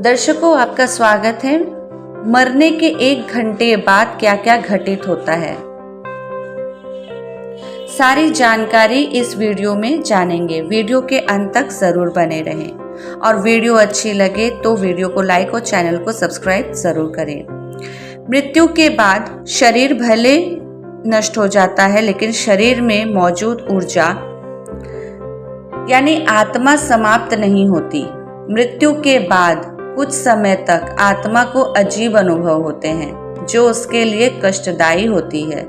दर्शकों, आपका स्वागत है। मरने के 1 घंटे बाद क्या क्या घटित होता है, सारी जानकारी इस वीडियो में जानेंगे। वीडियो के अंत तक जरूर बने रहें और वीडियो अच्छी लगे तो वीडियो को लाइक और चैनल को सब्सक्राइब जरूर करें। मृत्यु के बाद शरीर भले नष्ट हो जाता है, लेकिन शरीर में मौजूद ऊर्जा यानी आत्मा समाप्त नहीं होती। मृत्यु के बाद कुछ समय तक आत्मा को अजीब अनुभव होते हैं जो उसके लिए कष्टदायी होती है।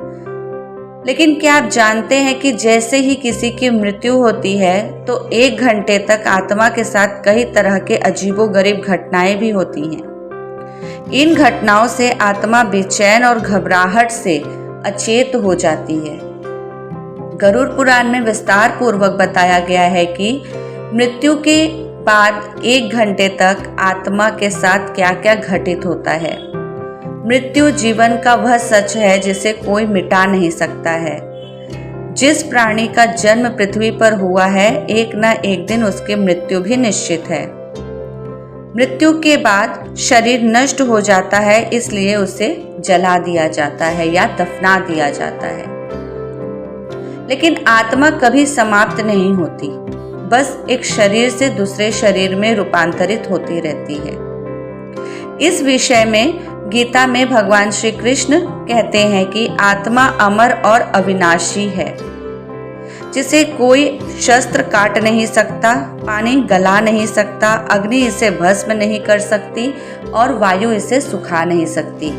लेकिन क्या आप जानते हैं कि जैसे ही किसी की मृत्यु होती है तो 1 घंटे तक आत्मा के साथ कई तरह के अजीबोगरीब घटनाएं भी होती हैं। इन घटनाओं से आत्मा बेचैन और घबराहट से अचेत हो जाती है। गरुड़ पुराण में विस्तार पूर्वक बताया गया है कि मृत्यु के बाद 1 घंटे तक आत्मा के साथ क्या क्या घटित होता है। मृत्यु जीवन का वह सच है जिसे कोई मिटा नहीं सकता है। जिस प्राणी का जन्म पृथ्वी पर हुआ है, एक न एक दिन उसकी मृत्यु भी निश्चित है। मृत्यु के बाद शरीर नष्ट हो जाता है, इसलिए उसे जला दिया जाता है या दफना दिया जाता है। लेकिन आत्मा कभी समाप्त नहीं होती, बस एक शरीर से दूसरे शरीर में रूपांतरित होती रहती है। इस विषय में गीता में भगवान श्री कृष्ण कहते हैं कि आत्मा अमर और अविनाशी है, जिसे कोई शस्त्र काट नहीं सकता, पानी गला नहीं सकता, अग्नि इसे भस्म नहीं कर सकती और वायु इसे सुखा नहीं सकती।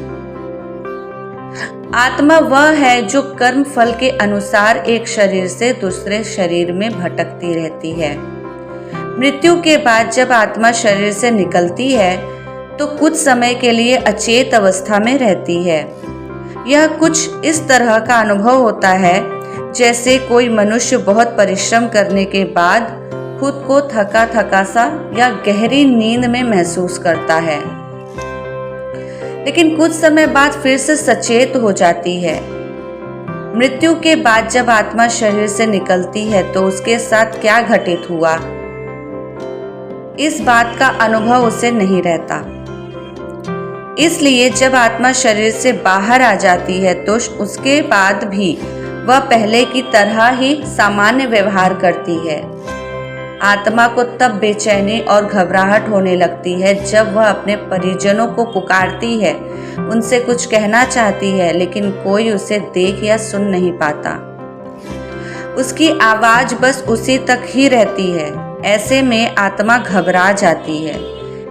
आत्मा वह है जो कर्म फल के अनुसार एक शरीर से दूसरे शरीर में भटकती रहती है। मृत्यु के बाद जब आत्मा शरीर से निकलती है तो कुछ समय के लिए अचेत अवस्था में रहती है। यह कुछ इस तरह का अनुभव होता है जैसे कोई मनुष्य बहुत परिश्रम करने के बाद खुद को थका थका सा या गहरी नींद में महसूस करता है, लेकिन कुछ समय बाद फिर से सचेत हो जाती है। मृत्यु के बाद जब आत्मा शरीर से निकलती है तो उसके साथ क्या घटित हुआ, इस बात का अनुभव उसे नहीं रहता। इसलिए जब आत्मा शरीर से बाहर आ जाती है तो उसके बाद भी वह पहले की तरह ही सामान्य व्यवहार करती है। आत्मा को तब बेचैनी और घबराहट होने लगती है जब वह अपने परिजनों को पुकारती है, उनसे कुछ कहना चाहती है, लेकिन कोई उसे देख या सुन नहीं पाता। उसकी आवाज बस उसी तक ही रहती है। ऐसे में आत्मा घबरा जाती है।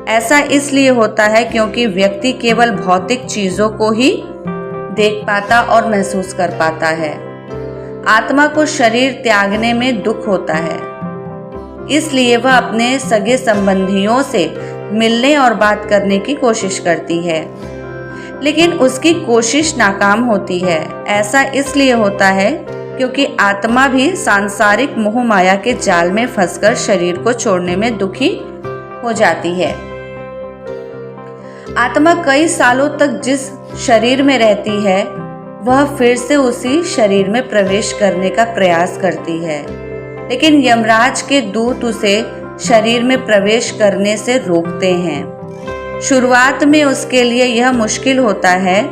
ऐसा इसलिए होता है क्योंकि व्यक्ति केवल भौतिक चीजों को ही देख पाता और महसूस कर पाता है। आत्मा को शरीर त्यागने में दुख होता है, इसलिए वह अपने सगे संबंधियों से मिलने और बात करने की कोशिश करती है, लेकिन उसकी कोशिश नाकाम होती है। ऐसा इसलिए होता है क्योंकि आत्मा भी सांसारिक मोह माया के जाल में फंसकर शरीर को छोड़ने में दुखी हो जाती है। आत्मा कई सालों तक जिस शरीर में रहती है वह फिर से उसी शरीर में प्रवेश करने का प्रयास करती है, लेकिन यमराज के दूत उसे शरीर में प्रवेश करने से रोकते हैं। शुरुआत में उसके लिए यह मुश्किल होता है,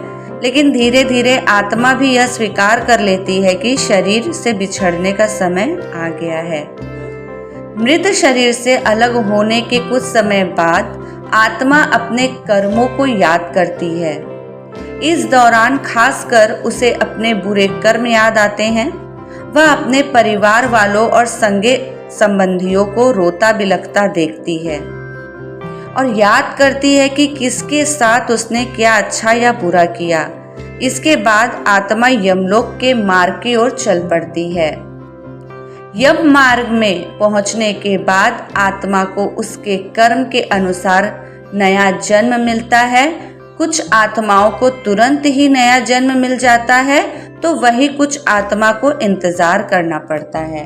लेकिन धीरे धीरे आत्मा भी यह स्वीकार कर लेती है कि शरीर से बिछड़ने का समय आ गया है। मृत शरीर से अलग होने के कुछ समय बाद आत्मा अपने कर्मों को याद करती है। इस दौरान खासकर उसे अपने बुरे कर्म याद आते हैं। वह अपने परिवार वालों और संगे संबंधियों को रोता बिलखता देखती है और याद करती है कि किसके साथ उसने क्या अच्छा या बुरा किया। इसके बाद आत्मा यमलोक के मार्ग की ओर चल पड़ती है। यम मार्ग में पहुंचने के बाद आत्मा को उसके कर्म के अनुसार नया जन्म मिलता है। कुछ आत्माओं को तुरंत ही नया जन्म मिल जाता है, तो वही कुछ आत्मा को इंतजार करना पड़ता है।